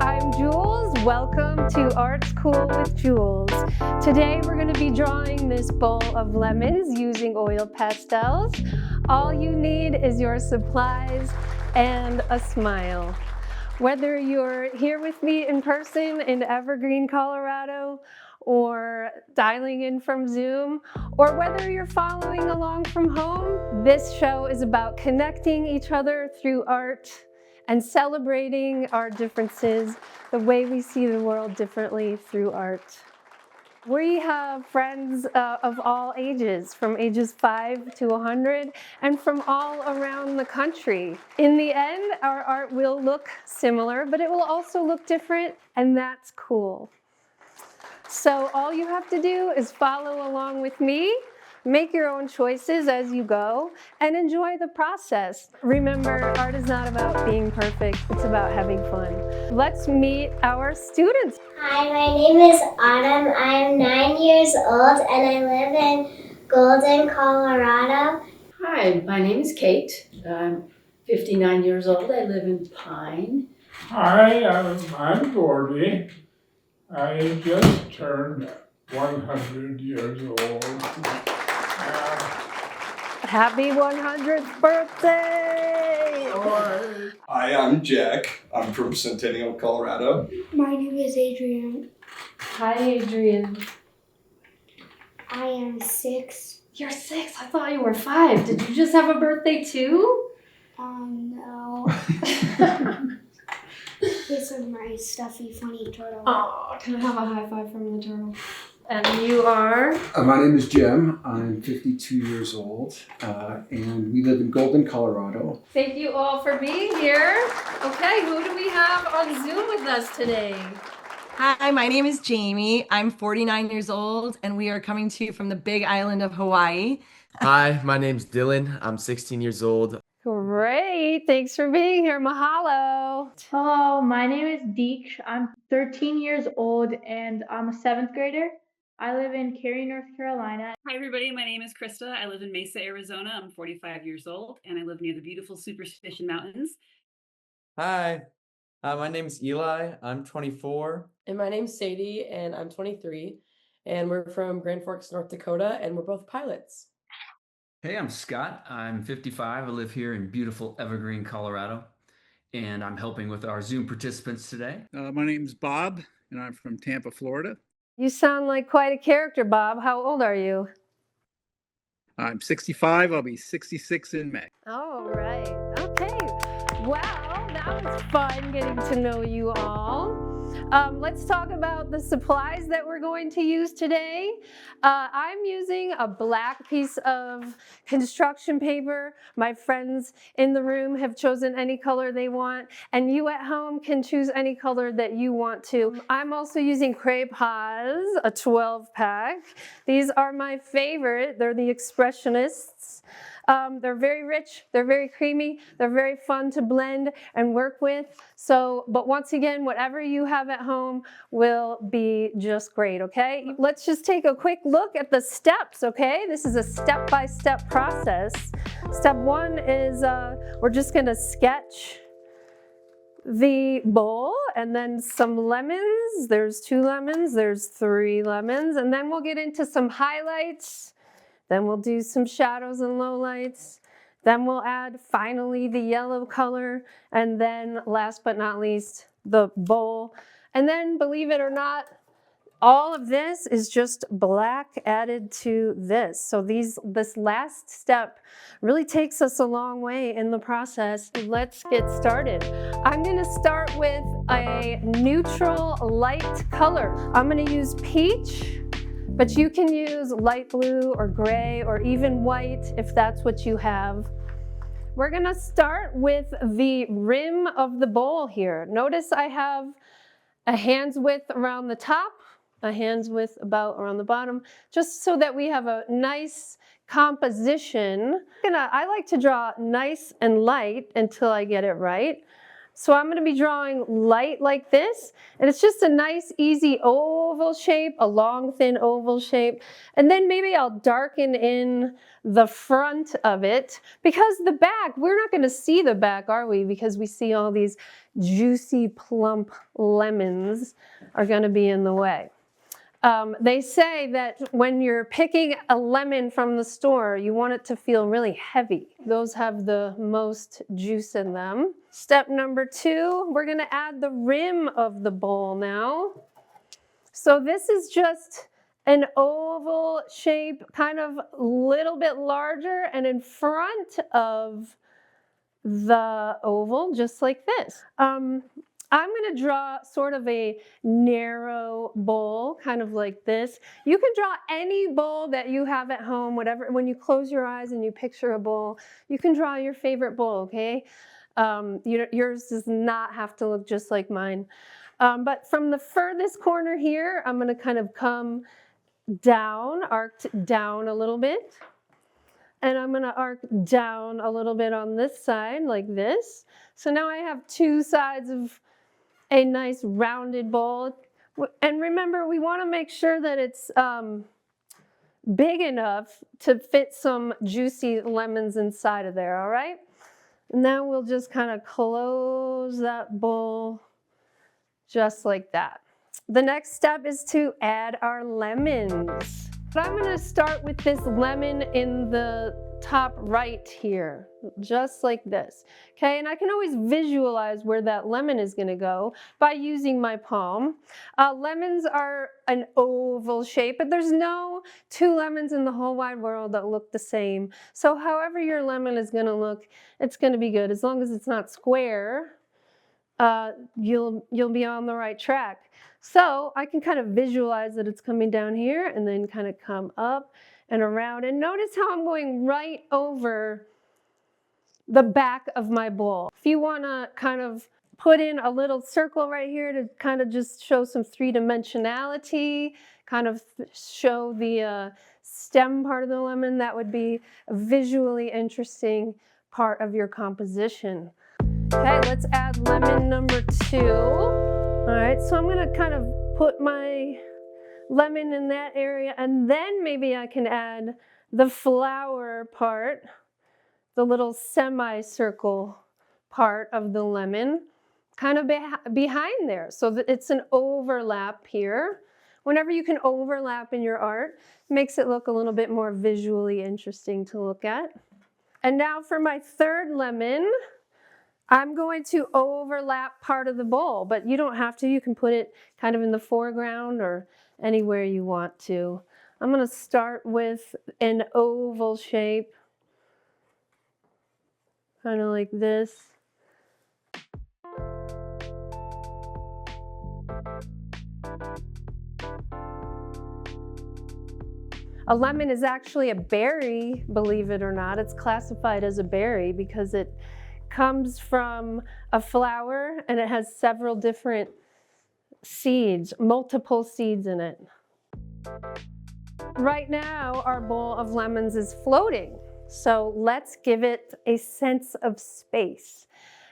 I'm Jules. Welcome to Art School with Jules. Today we're going to be drawing this bowl of lemons using oil pastels. All you need is your supplies and a smile. Whether you're here with me in person in Evergreen, Colorado, or dialing in from Zoom, or whether you're following along from home, this show is about connecting each other through art and celebrating our differences, the way we see the world differently through art. We have friends of all ages, from ages 5 to 100, and from all around the country. In the end, our art will look similar, but it will also look different, and that's cool. So all you have to do is follow along with me, make your own choices as you go, and enjoy the process. Remember, art is not about being perfect, it's about having fun. Let's meet our students. Hi, my name is Autumn. I am 9 years old and I live in Golden, Colorado. Hi, my name is Kate. I'm 59 years old. I live in Pine. Hi, I'm Gordy. I just turned 100 years old. Happy 100th birthday! Hi, I'm Jack. I'm from Centennial, Colorado. My name is Adrian. Hi, Adrian. I am 6. You're 6? I thought you were 5. Did you just have a birthday too? No. This is my stuffy, funny turtle. Oh, can I have a high five from the turtle? And you are? My name is Jim. I'm 52 years old, and we live in Golden, Colorado. Thank you all for being here. Okay, who do we have on Zoom with us today? Hi, my name is Jamie. I'm 49 years old, and we are coming to you from the big island of Hawaii. Hi, my name's Dylan. I'm 16 years old. Great, thanks for being here. Mahalo. Hello, my name is Deeksh. I'm 13 years old and I'm a 7th grader. I live in Cary, North Carolina. Hi everybody, my name is Krista. I live in Mesa, Arizona. I'm 45 years old and I live near the beautiful Superstition Mountains. Hi, my name's Eli. I'm 24. And my name's Sadie and I'm 23. And we're from Grand Forks, North Dakota, and we're both pilots. Hey, I'm Scott. I'm 55. I live here in beautiful Evergreen, Colorado, and I'm helping with our Zoom participants today. My name's Bob, and I'm from Tampa, Florida. You sound like quite a character, Bob. How old are you? I'm 65. I'll be 66 in May. All right. Okay. Well, that was fun getting to know you all. Let's talk about the supplies that we're going to use today. I'm using a black piece of construction paper. My friends in the room have chosen any color they want, and you at home can choose any color that you want to. I'm also using Crayons, a 12-pack. These are my favorite. They're the Expressionists. They're very rich, they're very creamy, they're very fun to blend and work with. So, but once again, whatever you have at home will be just great, okay? Let's just take a quick look at the steps, okay? This is a step-by-step process. Step 1 is we're just gonna sketch the bowl and then some lemons. There's 2 lemons, there's 3 lemons, and then we'll get into some highlights. Then we'll do some shadows and lowlights. Then we'll add finally the yellow color. And then last but not least, the bowl. And then believe it or not, all of this is just black added to this. So this last step really takes us a long way in the process. Let's get started. I'm gonna start with a neutral light color. I'm gonna use peach. But you can use light blue or gray or even white if that's what you have. We're gonna start with the rim of the bowl here. Notice I have a hand's width around the top, a hand's width about around the bottom, just so that we have a nice composition. I like to draw nice and light until I get it right. So I'm going to be drawing light like this, and it's just a nice, easy oval shape, a long, thin oval shape. And then maybe I'll darken in the front of it, because the back, we're not going to see the back, are we? Because we see all these juicy, plump lemons are going to be in the way. They say that when you're picking a lemon from the store, you want it to feel really heavy. Those have the most juice in them. Step number 2, we're going to add the rim of the bowl now. So this is just an oval shape, kind of a little bit larger and in front of the oval, just like this. I'm going to draw sort of a narrow bowl, kind of like this. You can draw any bowl that you have at home, whatever. When you close your eyes and you picture a bowl, you can draw your favorite bowl, okay? Yours does not have to look just like mine. But from the furthest corner here, I'm going to kind of come down, arced down a little bit. And I'm going to arc down a little bit on this side, like this. So now I have 2 sides of a nice rounded bowl. And remember, we want to make sure that it's big enough to fit some juicy lemons inside of there, all right? And now we'll just kind of close that bowl just like that. The next step is to add our lemons. But I'm going to start with this lemon in the top right here, just like this. Okay, and I can always visualize where that lemon is going to go by using my palm. Lemons are an oval shape, but there's no 2 lemons in the whole wide world that look the same. So however your lemon is going to look, it's going to be good. As long as it's not square, you'll be on the right track. So I can kind of visualize that it's coming down here and then kind of come up and around. And notice how I'm going right over the back of my bowl. If you want to kind of put in a little circle right here to kind of just show some 3-dimensionality, kind of show the stem part of the lemon, that would be a visually interesting part of your composition. Okay, let's add lemon number 2. All right, so I'm going to kind of put my lemon in that area, and then maybe I can add the flower part, the little semicircle part of the lemon, kind of behind there, so that it's an overlap here. Whenever you can overlap in your art, it makes it look a little bit more visually interesting to look at. And now for my 3rd lemon, I'm going to overlap part of the bowl, but you don't have to. You can put it kind of in the foreground or anywhere you want to. I'm going to start with an oval shape, kind of like this. A lemon is actually a berry, believe it or not. It's classified as a berry because it comes from a flower and it has several different seeds, multiple seeds in it. Right now, our bowl of lemons is floating, so let's give it a sense of space.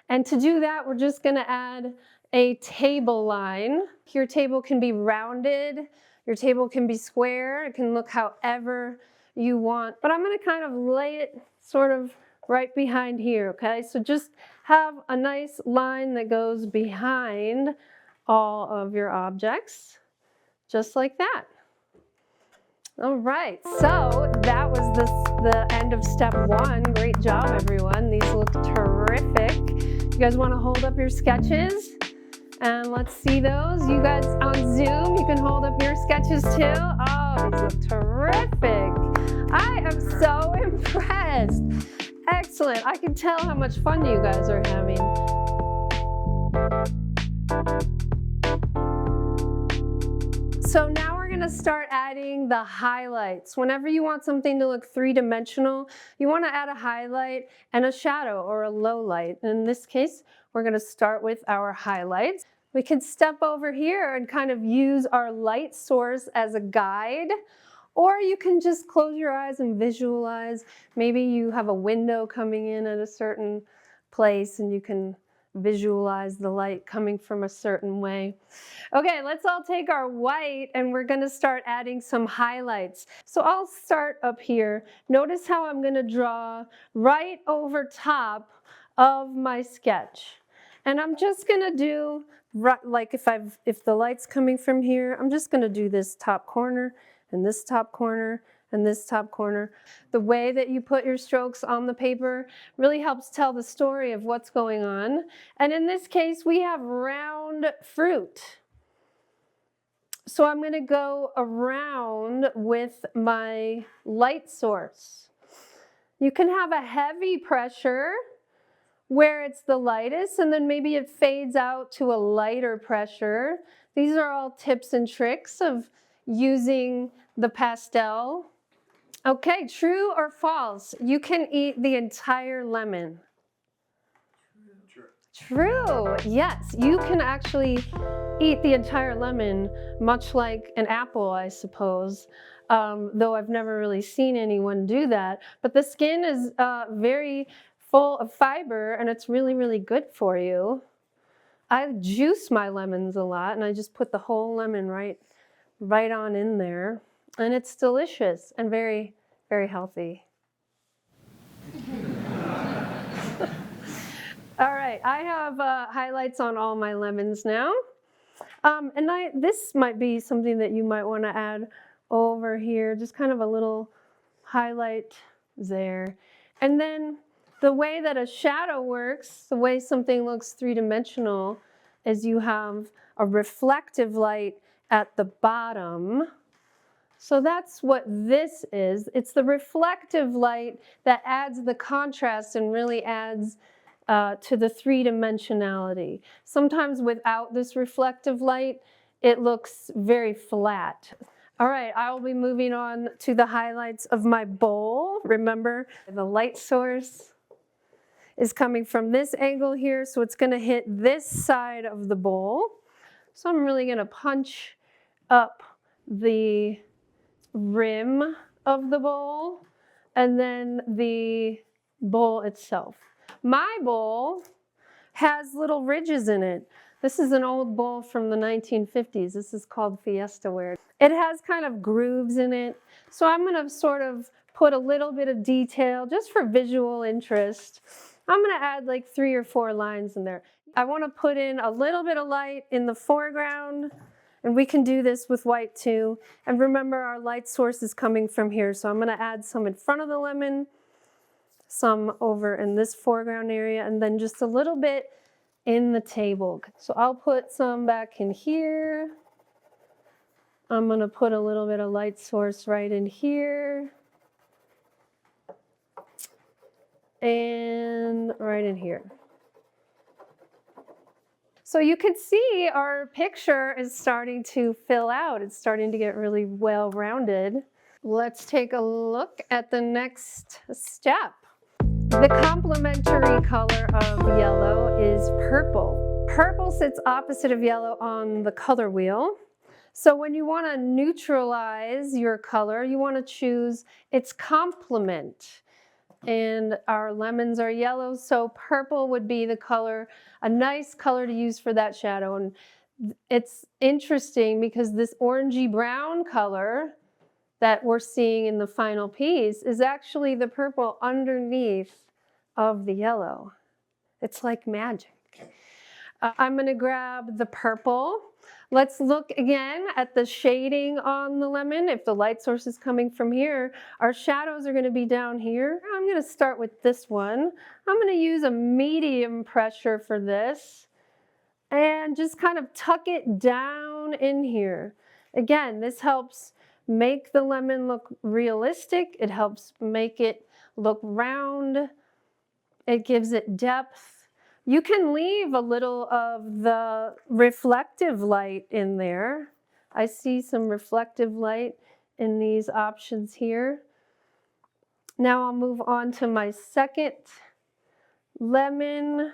And to do that, we're just going to add a table line. Your table can be rounded, your table can be square, it can look however you want, but I'm going to kind of lay it sort of right behind here, okay? So just have a nice line that goes behind all of your objects, just like that. All right, so that was the end of step 1. Great job, everyone. These look terrific. You guys want to hold up your sketches? And let's see those. You guys on Zoom, you can hold up your sketches too. Oh, these look terrific. I am so impressed. Excellent. I can tell how much fun you guys are having. So now we're going to start adding the highlights. Whenever you want something to look 3-dimensional, you want to add a highlight and a shadow or a low light. In this case, we're going to start with our highlights. We can step over here and kind of use our light source as a guide. Or you can just close your eyes and visualize. Maybe you have a window coming in at a certain place and you can visualize the light coming from a certain way. Okay, let's all take our white and we're gonna start adding some highlights. So I'll start up here. Notice how I'm gonna draw right over top of my sketch. And I'm just gonna do, like if the light's coming from here, I'm just gonna do this top corner and this top corner and this top corner. The way that you put your strokes on the paper really helps tell the story of what's going on. And in this case, we have round fruit. So I'm going to go around with my light source. You can have a heavy pressure where it's the lightest, and then maybe it fades out to a lighter pressure. These are all tips and tricks of using the pastel. Okay, true or false? You can eat the entire lemon. True. Yes, you can actually eat the entire lemon, much like an apple, I suppose. Though I've never really seen anyone do that. But the skin is very full of fiber, and it's really, really good for you. I juice my lemons a lot, and I just put the whole lemon right on in there. And it's delicious and very, very healthy. All right, I have highlights on all my lemons now. This might be something that you might want to add over here, just kind of a little highlight there. And then the way that a shadow works, the way something looks three-dimensional, is you have a reflective light at the bottom. So that's what this is. It's the reflective light that adds the contrast and really adds to the three-dimensionality. Sometimes without this reflective light, it looks very flat. All right, I will be moving on to the highlights of my bowl. Remember, the light source is coming from this angle here, so it's gonna hit this side of the bowl. So I'm really gonna punch up the rim of the bowl and then the bowl itself. My bowl has little ridges in it. This is an old bowl from the 1950s. This is called Fiesta ware. It has kind of grooves in it. So I'm gonna sort of put a little bit of detail just for visual interest. I'm gonna add like 3 or 4 lines in there. I wanna put in a little bit of light in the foreground, and we can do this with white too. And remember, our light source is coming from here. So I'm gonna add some in front of the lemon, some over in this foreground area, and then just a little bit in the table. So I'll put some back in here. I'm gonna put a little bit of light source right in here. And right in here. So you can see our picture is starting to fill out. It's starting to get really well-rounded. Let's take a look at the next step. The complementary color of yellow is purple. Purple sits opposite of yellow on the color wheel. So when you want to neutralize your color, you want to choose its complement. And our lemons are yellow, so purple would be the color, a nice color to use for that shadow. And it's interesting because this orangey brown color that we're seeing in the final piece is actually the purple underneath of the yellow. It's like magic. I'm going to grab the purple. Let's look again at the shading on the lemon. If the light source is coming from here, our shadows are going to be down here. I'm going to start with this one. I'm going to use a medium pressure for this and just kind of tuck it down in here. Again, this helps make the lemon look realistic. It helps make it look round. It gives it depth. You can leave a little of the reflective light in there. I see some reflective light in these options here. Now I'll move on to my second lemon.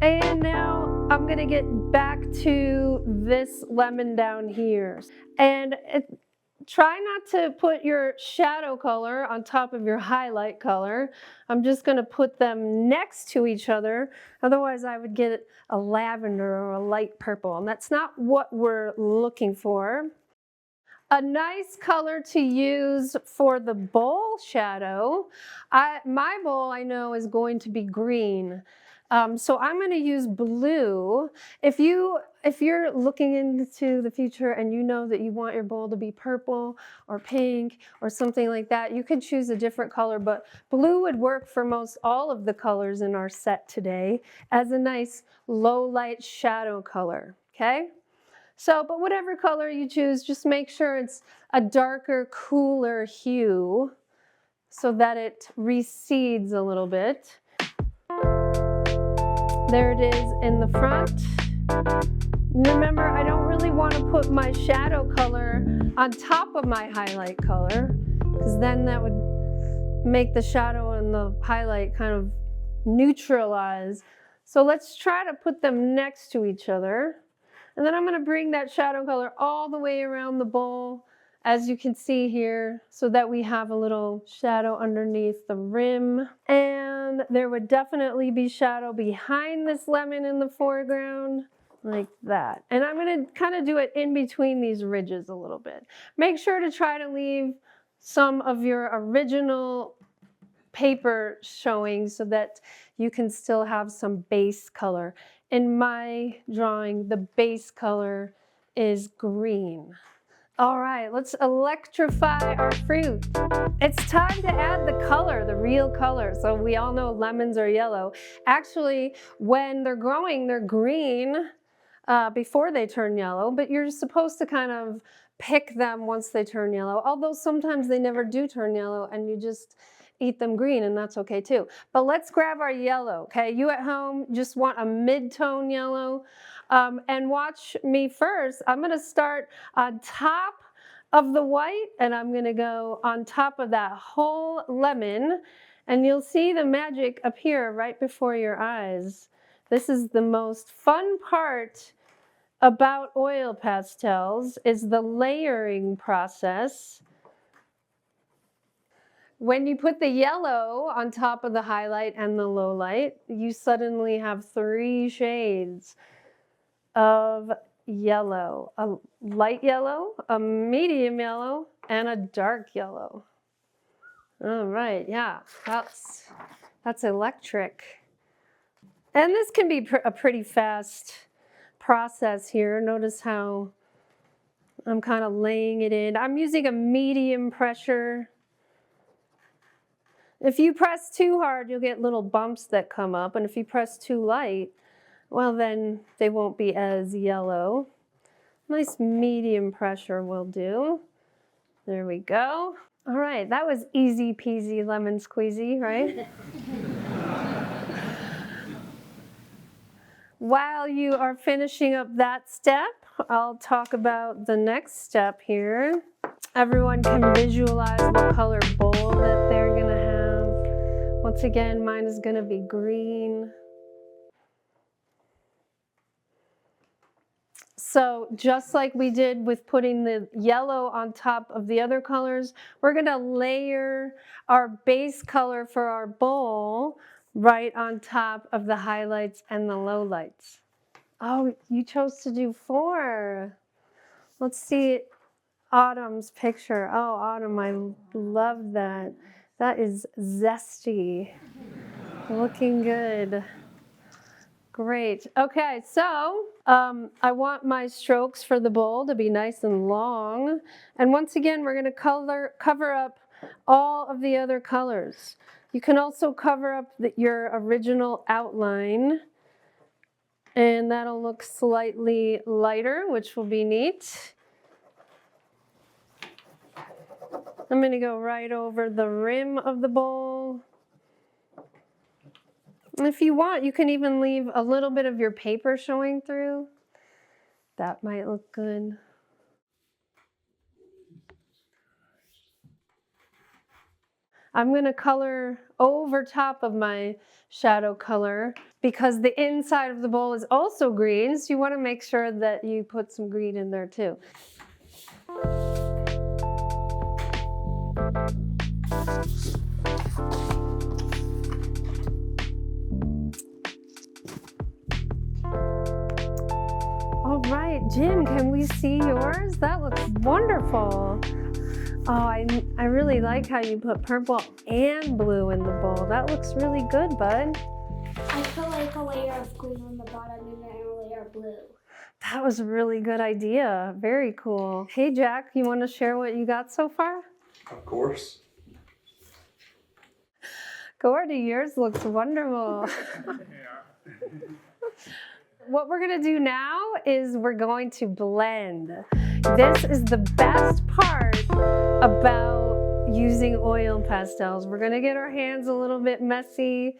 And now I'm gonna get back to this lemon down here. And try not to put your shadow color on top of your highlight color. I'm just going to put them next to each other. Otherwise, I would get a lavender or a light purple, and that's not what we're looking for. A nice color to use for the bowl shadow, my bowl I know is going to be green. So I'm going to use blue. If you're looking into the future and you know that you want your bowl to be purple or pink or something like that, you could choose a different color, but blue would work for most all of the colors in our set today as a nice low light shadow color, okay? So, but whatever color you choose, just make sure it's a darker, cooler hue so that it recedes a little bit. There it is in the front. Remember, I don't really want to put my shadow color on top of my highlight color, because then that would make the shadow and the highlight kind of neutralize. So let's try to put them next to each other. And then I'm going to bring that shadow color all the way around the bowl, as you can see here, so that we have a little shadow underneath the rim. And there would definitely be shadow behind this lemon in the foreground, like that. And I'm going to kind of do it in between these ridges a little bit. Make sure to try to leave some of your original paper showing so that you can still have some base color. In my drawing, the base color is green. All right, let's electrify our fruit. It's time to add the color, the real color. So we all know lemons are yellow. Actually, when they're growing, they're green before they turn yellow, but you're supposed to kind of pick them once they turn yellow, although sometimes they never do turn yellow and you just eat them green, and that's okay too. But let's grab our yellow, okay? You at home just want a mid-tone yellow. And watch me first. I'm gonna start on top of the white, and I'm gonna go on top of that whole lemon, and you'll see the magic appear right before your eyes. This is the most fun part about oil pastels, is the layering process. When you put the yellow on top of the highlight and the low light, you suddenly have 3 shades of yellow. A light yellow, a medium yellow, and a dark yellow. All right, yeah, that's electric. And this can be a pretty fast process here. Notice how I'm kind of laying it in. I'm using a medium pressure. If you press too hard, you'll get little bumps that come up. And if you press too light, well, then they won't be as yellow. Nice medium pressure will do. There we go. All right, that was easy peasy lemon squeezy, right? While you are finishing up that step, I'll talk about the next step here. Everyone can visualize what color bowl that they're gonna have. Once again, mine is gonna be green. So just like we did with putting the yellow on top of the other colors, we're gonna layer our base color for our bowl right on top of the highlights and the lowlights. Oh, you chose to do 4. Let's see Autumn's picture. Oh, Autumn, I love that. That is zesty. Looking good. Great. Okay, so I want my strokes for the bowl to be nice and long. And once again, we're going to cover up all of the other colors. You can also cover up your original outline, and that'll look slightly lighter, which will be neat. I'm going to go right over the rim of the bowl. And if you want, you can even leave a little bit of your paper showing through. That might look good. I'm going to color over top of my shadow color because the inside of the bowl is also green, so you want to make sure that you put some green in there too. All right, Jim, can we see yours? That looks wonderful. Oh, I really like how you put purple and blue in the bowl. That looks really good, bud. I put like a layer of green on the bottom and then a layer of blue. That was a really good idea. Very cool. Hey, Jack, you want to share what you got so far? Of course. Gordy, yours looks wonderful. What we're gonna do now is we're going to blend. This is the best part about using oil pastels. We're gonna get our hands a little bit messy.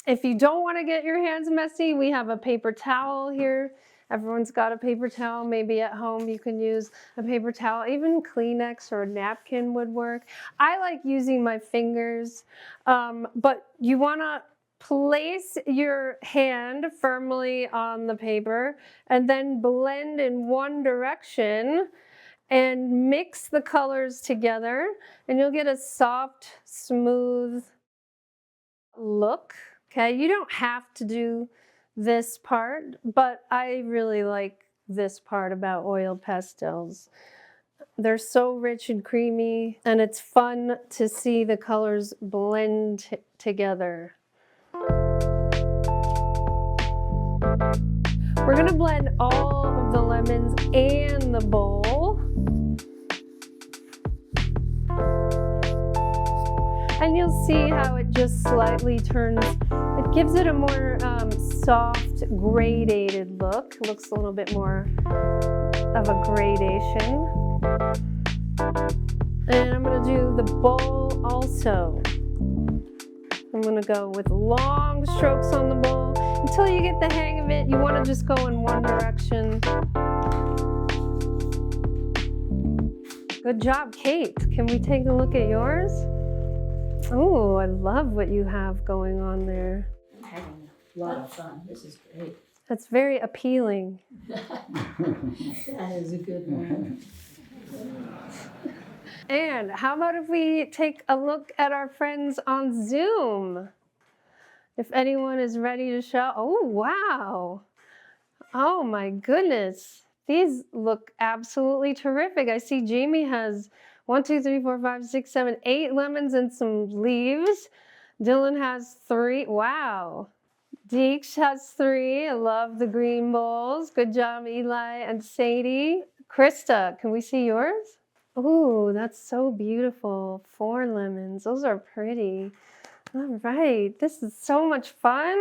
If you don't wanna get your hands messy, we have a paper towel here. Everyone's got a paper towel. Maybe at home you can use a paper towel. Even Kleenex or a napkin would work. I like using my fingers, but you wanna place your hand firmly on the paper and then blend in one direction and mix the colors together, and you'll get a soft, smooth look. Okay, you don't have to do this part, but I really like this part about oil pastels. They're so rich and creamy, and it's fun to see the colors blend together. We're gonna blend all of the lemons and the bowl. And you'll see how it just slightly turns, it gives it a more soft, gradated look. It looks a little bit more of a gradation. And I'm gonna do the bowl also. I'm gonna go with long strokes on the bowl. Until you get the hang of it, you wanna just go in one direction. Good job, Kate. Can we take a look at yours? Oh, I love what you have going on there. I'm having a lot of fun. This is great. That's very appealing. That is a good one. And how about if we take a look at our friends on Zoom? If anyone is ready to show. Oh, wow. Oh my goodness. These look absolutely terrific. I see Jamie has 1, 2, 3, 4, 5, 6, 7, 8 lemons and some leaves. Dylan has 3. Wow. Deeks has 3. I love the green bowls. Good job, Eli and Sadie. Krista, can we see yours? Ooh, that's so beautiful. 4 lemons. Those are pretty. All right, this is so much fun.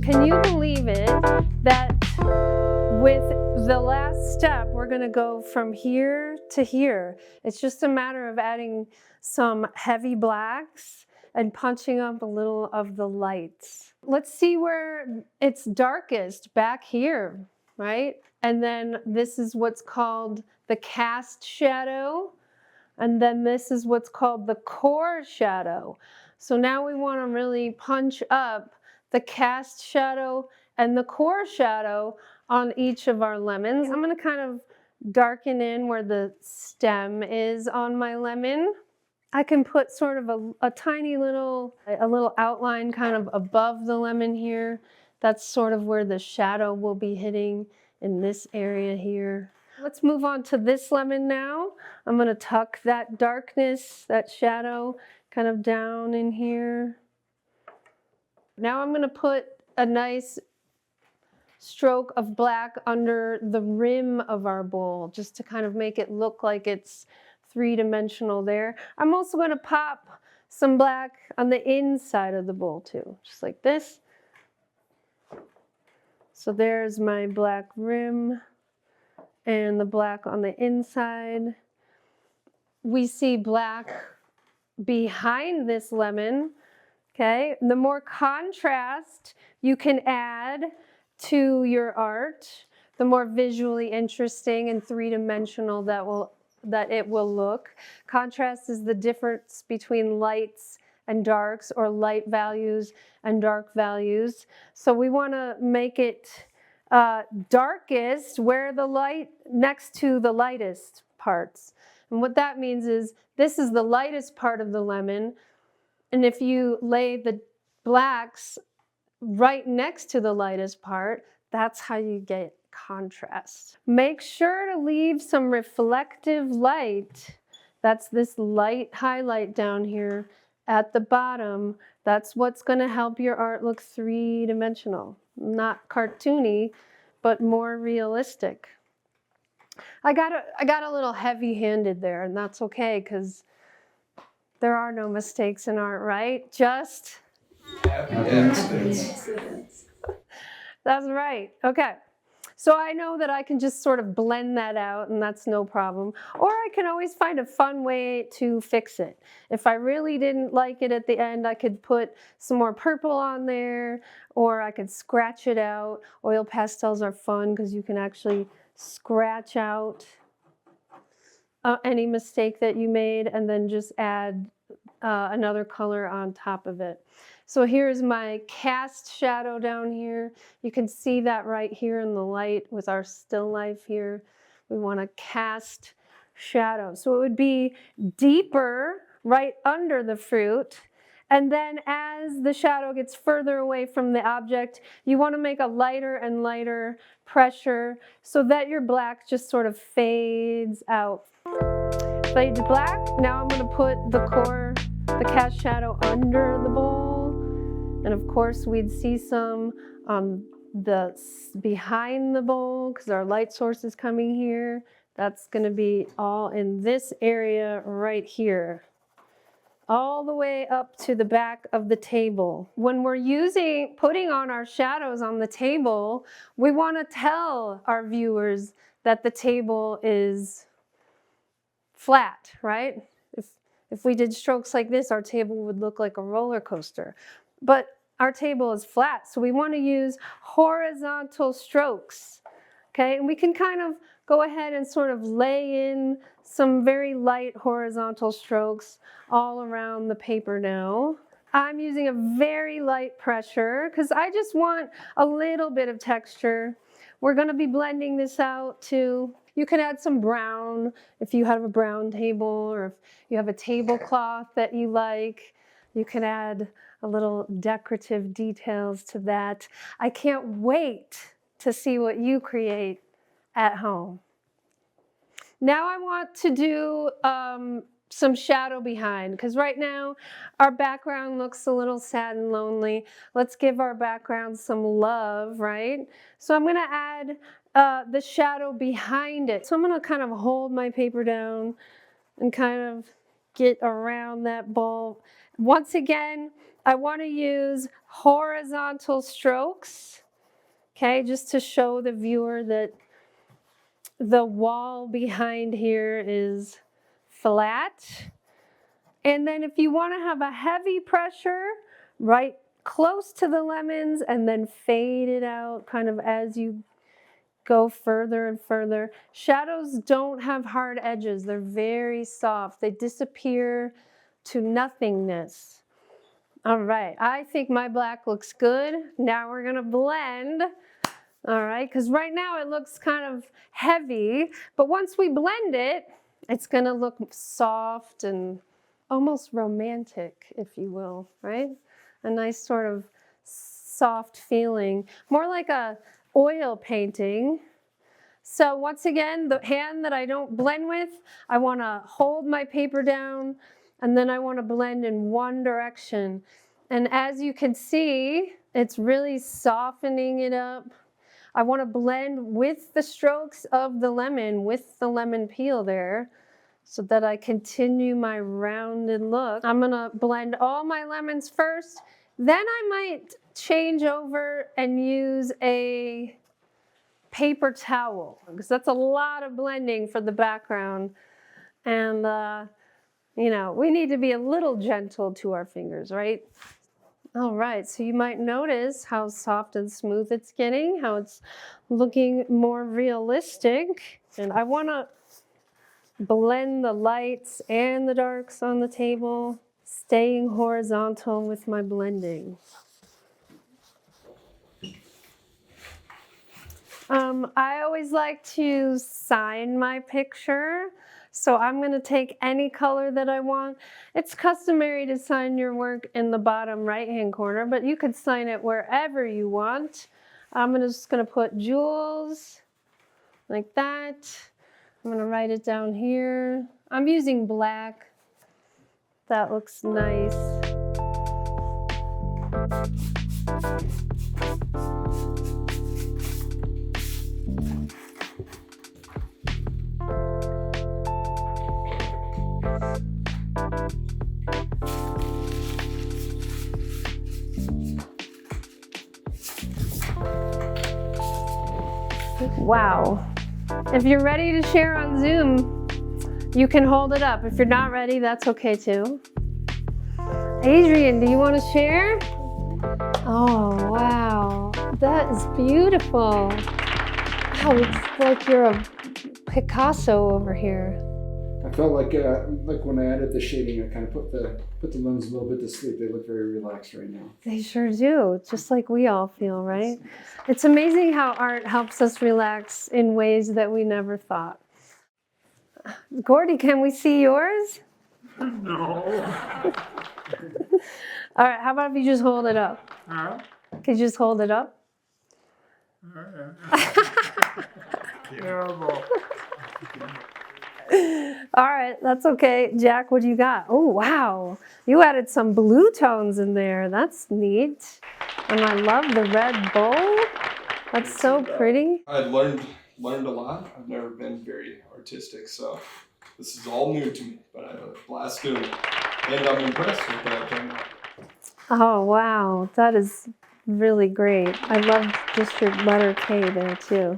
Can you believe it that with the last step, we're gonna go from here to here. It's just a matter of adding some heavy blacks and punching up a little of the lights. Let's see where it's darkest, back here, right? And then this is what's called the cast shadow. And then this is what's called the core shadow. So now we want to really punch up the cast shadow and the core shadow on each of our lemons. I'm going to kind of darken in where the stem is on my lemon. I can put sort of a tiny little, a little outline kind of above the lemon here. That's sort of where the shadow will be hitting in this area here. Let's move on to this lemon now. I'm going to tuck that darkness, that shadow, kind of down in here. Now I'm going to put a nice stroke of black under the rim of our bowl, just to kind of make it look like it's three-dimensional there. I'm also going to pop some black on the inside of the bowl too, just like this. So there's my black rim and the black on the inside. We see black behind this lemon, okay? The more contrast you can add to your art, the more visually interesting and three-dimensional that it will look. Contrast is the difference between lights and darks, or light values and dark values. So we want to make it darkest where the light, next to the lightest parts. And what that means is this is the lightest part of the lemon. And if you lay the blacks right next to the lightest part, that's how you get contrast. Make sure to leave some reflective light. That's this light highlight down here at the bottom. That's what's going to help your art look three-dimensional. Not cartoony, but more realistic. I got a little heavy-handed there, and that's okay, because there are no mistakes in art, right? Just accidents. That's right. Okay. So I know that I can just sort of blend that out, and that's no problem. Or I can always find a fun way to fix it. If I really didn't like it at the end, I could put some more purple on there, or I could scratch it out. Oil pastels are fun because you can actually scratch out any mistake that you made and then just add another color on top of it. So here's my cast shadow down here. You can see that right here in the light with our still life here. We want to cast shadow. So it would be deeper right under the fruit. And then as the shadow gets further away from the object, you want to make a lighter and lighter pressure so that your black just sort of fades out. Fade to black. Now I'm going to put the cast shadow under the bowl. And of course we'd see some behind the bowl because our light source is coming here. That's going to be all in this area right here, all the way up to the back of the table. When we're putting on our shadows on the table, we want to tell our viewers that the table is flat, right? If we did strokes like this, our table would look like a roller coaster. But our table is flat, so we want to use horizontal strokes, okay? And we can kind of go ahead and sort of lay in some very light horizontal strokes all around the paper now. I'm using a very light pressure because I just want a little bit of texture. We're going to be blending this out too. You can add some brown if you have a brown table, or if you have a tablecloth that you like. You can add a little decorative details to that. I can't wait to see what you create at home. Now I want to do some shadow behind, because right now our background looks a little sad and lonely. Let's give our background some love, right? So I'm going to add the shadow behind it. So I'm going to kind of hold my paper down and kind of get around that bulb. Once again, I want to use horizontal strokes, okay, just to show the viewer that the wall behind here is flat. And then if you want to have a heavy pressure right close to the lemons and then fade it out kind of as you go further and further. Shadows don't have hard edges. They're very soft. They disappear to nothingness. All right, I think my black looks good. Now we're going to blend. All right, because right now it looks kind of heavy, but once we blend it, it's going to look soft and almost romantic, if you will, right? A nice sort of soft feeling, more like a oil painting. So once again, the hand that I don't blend with, I want to hold my paper down, and then I want to blend in one direction. And as you can see, it's really softening it up. I want to blend with the strokes of the lemon, with the lemon peel there, so that I continue my rounded look. I'm going to blend all my lemons first. Then I might change over and use a paper towel, because that's a lot of blending for the background. And, you know, we need to be a little gentle to our fingers, right? All right, so you might notice how soft and smooth it's getting, how it's looking more realistic. And I want to blend the lights and the darks on the table, staying horizontal with my blending. I always like to sign my picture. So I'm going to take any color that I want. It's customary to sign your work in the bottom right-hand corner, but you could sign it wherever you want. I'm just going to put Jules like that. I'm going to write it down here. I'm using black. That looks nice. Wow. If you're ready to share on Zoom, you can hold it up. If you're not ready, that's okay too. Adrian, do you want to share? Oh, wow. That is beautiful. Wow, it's like you're a Picasso over here. I felt like when I added the shading, I kind of put the lemons a little bit to sleep. They look very relaxed right now. They sure do, just like we all feel, right? It's amazing how art helps us relax in ways that we never thought. Gordy, can we see yours? No. All right, how about if you just hold it up? Huh? Could you just hold it up? Terrible. All right, that's okay. Jack, what do you got? Oh, wow. You added some blue tones in there. That's neat. And I love the red bowl. That's so pretty. I learned a lot. I've never been very artistic, so this is all new to me, but I have a blast doing it. And I'm impressed with that thing. Oh, wow. That is really great. I love just your letter K there, too.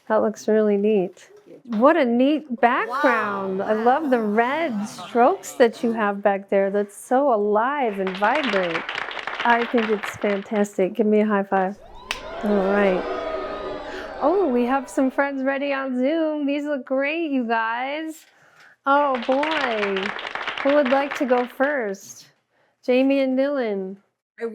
That looks really neat. What a neat background. Wow. I love the red strokes that you have back there. That's so alive and vibrant. I think it's fantastic. Give me a high five. All right. Oh, we have some friends ready on Zoom. These look great, you guys. Oh, boy. Who would like to go first? Jamie and Dylan. I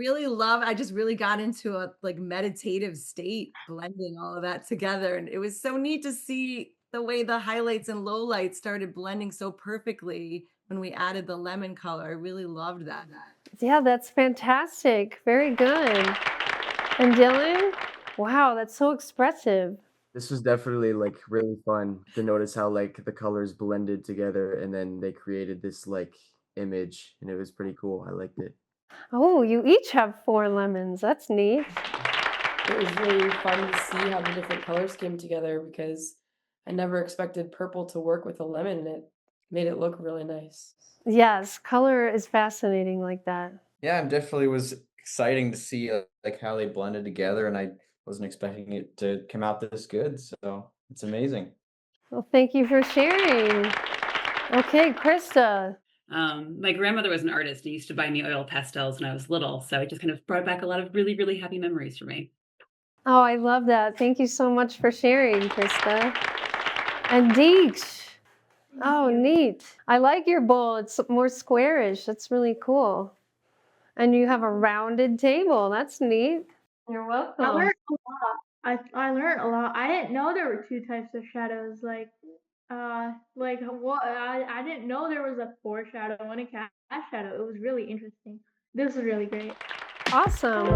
just really got into a like meditative state, blending all of that together. And it was so neat to see the way the highlights and lowlights started blending so perfectly when we added the lemon color. I really loved that. Yeah, that's fantastic. Very good. And Dylan? Wow, that's so expressive. This was definitely like really fun to notice how like the colors blended together and then they created this like image and it was pretty cool. I liked it. Oh, you each have 4 lemons. That's neat. It was really fun to see how the different colors came together because I never expected purple to work with a lemon, and it made it look really nice. Yes, color is fascinating like that. Yeah, it definitely was exciting to see like how they blended together, and I wasn't expecting it to come out this good, so it's amazing. Well, thank you for sharing. Okay, Krista. My grandmother was an artist and used to buy me oil pastels when I was little, so it just kind of brought back a lot of really, really happy memories for me. Oh, I love that. Thank you so much for sharing, Krista. And Deesh. Oh, neat. I like your bowl. It's more squarish. That's really cool. And you have a rounded table. That's neat. You're welcome. I learned a lot. I learned a lot. I didn't know there were 2 types of shadows. What I didn't know there was a foreshadow and a cast shadow. It was really interesting. This is really great. Awesome.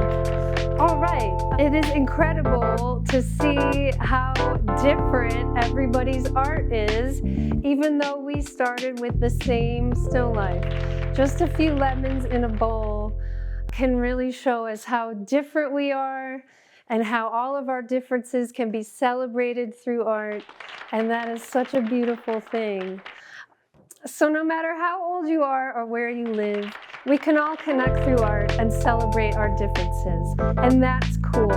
All right. It is incredible to see how different everybody's art is, even though we started with the same still life. Just a few lemons in a bowl can really show us how different we are and how all of our differences can be celebrated through art. And that is such a beautiful thing. So no matter how old you are or where you live, we can all connect through art and celebrate our differences. And that's cool.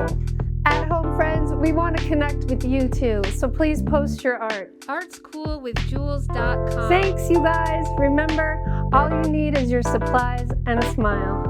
At home, friends, we want to connect with you too. So please post your art. artscoolwithjules.com. Thanks, you guys. Remember, all you need is your supplies and a smile.